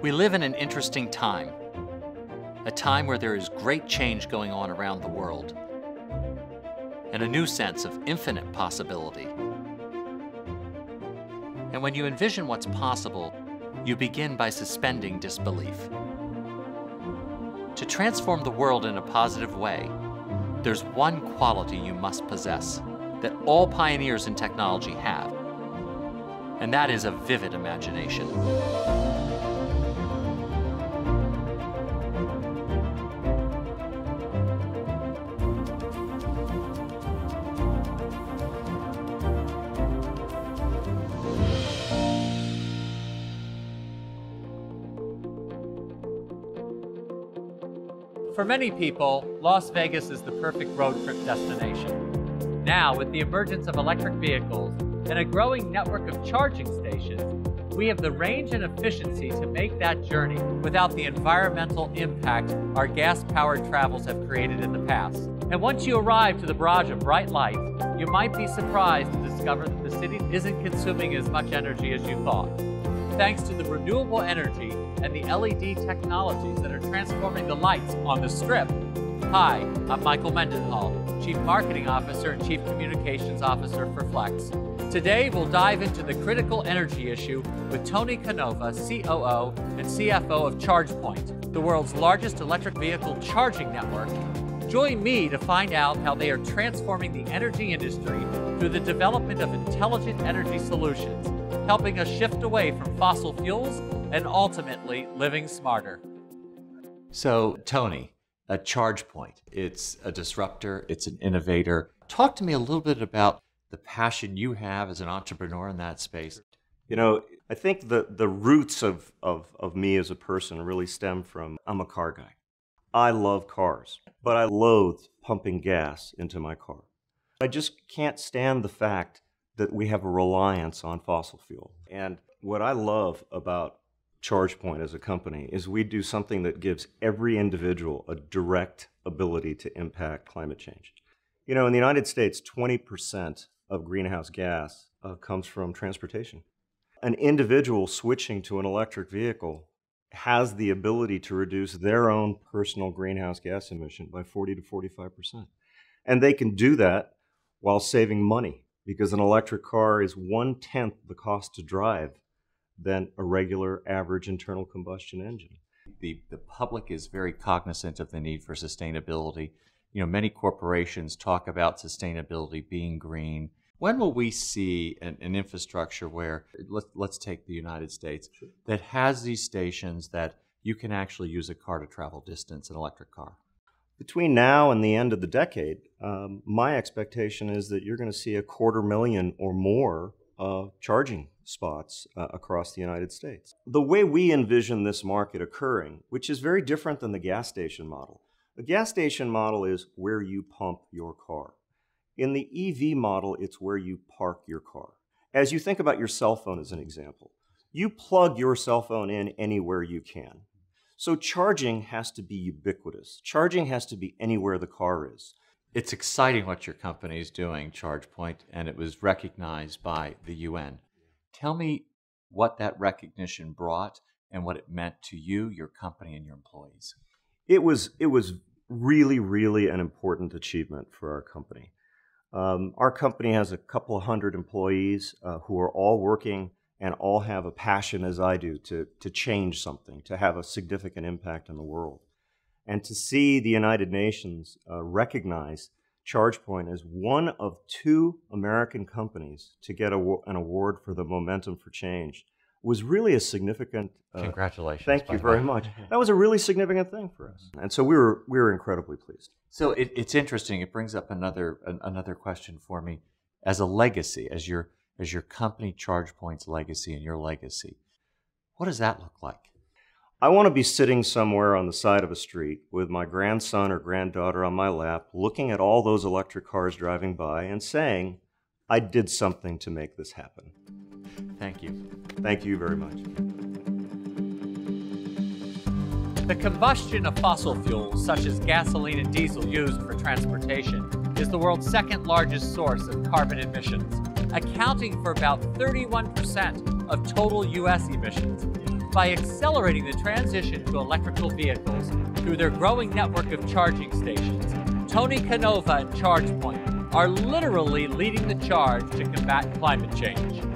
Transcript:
We live in an interesting time, a time where there is great change going on around the world, and a new sense of infinite possibility. And when you envision what's possible, you begin by suspending disbelief. To transform the world in a positive way, there's one quality you must possess that all pioneers in technology have, and that is a vivid imagination. For many people, Las Vegas is the perfect road trip destination. Now, with the emergence of electric vehicles and a growing network of charging stations, we have the range and efficiency to make that journey without the environmental impact our gas-powered travels have created in the past. And once you arrive to the barrage of bright lights, you might be surprised to discover that the city isn't consuming as much energy as you thought. Thanks to the renewable energy and the LED technologies that are transforming the lights on the Strip. Hi, I'm Michael Mendenhall, Chief Marketing Officer and Chief Communications Officer for Flex. Today, we'll dive into the critical energy issue with Tony Canova, COO and CFO of ChargePoint, the world's largest electric vehicle charging network. Join me to find out how they are transforming the energy industry through the development of intelligent energy solutions, helping us shift away from fossil fuels and ultimately living smarter. So, Tony, a ChargePoint, it's a disruptor, it's an innovator. Talk to me a little bit about the passion you have as an entrepreneur in that space. You know, I think the roots of me as a person really stem from, I'm a car guy. I love cars, but I loathe pumping gas into my car. I just can't stand the fact that we have a reliance on fossil fuel. And what I love about ChargePoint as a company is we do something that gives every individual a direct ability to impact climate change. You know, in the United States, 20% of greenhouse gas comes from transportation. An individual switching to an electric vehicle has the ability to reduce their own personal greenhouse gas emission by 40 to 45%. And they can do that while saving money, because an electric car is 1/10 the cost to drive than a regular average internal combustion engine. The public is very cognizant of the need for sustainability. You know, many corporations talk about sustainability, being green. When will we see an infrastructure where, let's take the United States, that has these stations that you can actually use a car to travel distance, an electric car? Between now and the end of the decade, my expectation is that you're going to see 250,000 or more charging spots across the United States. The way we envision this market occurring, which is very different than the gas station model. The gas station model is where you pump your car. In the EV model, it's where you park your car. As you think about your cell phone as an example, you plug your cell phone in anywhere you can. So charging has to be ubiquitous. Charging has to be anywhere the car is. It's exciting what your company is doing, ChargePoint, and it was recognized by the UN. Tell me what that recognition brought and what it meant to you, your company, and your employees. It was really, really an important achievement for our company. Our company has a couple of hundred employees who are all working and all have a passion, as I do, to change something, to have a significant impact on the world. And to see the United Nations recognize ChargePoint as one of 2 American companies to get an award for the Momentum for Change was really a significant... Congratulations. Thank you very much. That was a really significant thing for us. And so we were incredibly pleased. So it's interesting. It brings up another question for me. As a legacy, as your company ChargePoint's legacy and your legacy, what does that look like? I want to be sitting somewhere on the side of a street with my grandson or granddaughter on my lap, looking at all those electric cars driving by and saying, I did something to make this happen. Thank you. Thank you very much. The combustion of fossil fuels, such as gasoline and diesel used for transportation, is the world's second largest source of carbon emissions, accounting for about 31% of total U.S. emissions. By accelerating the transition to electrical vehicles through their growing network of charging stations, Tony Canova and ChargePoint are literally leading the charge to combat climate change.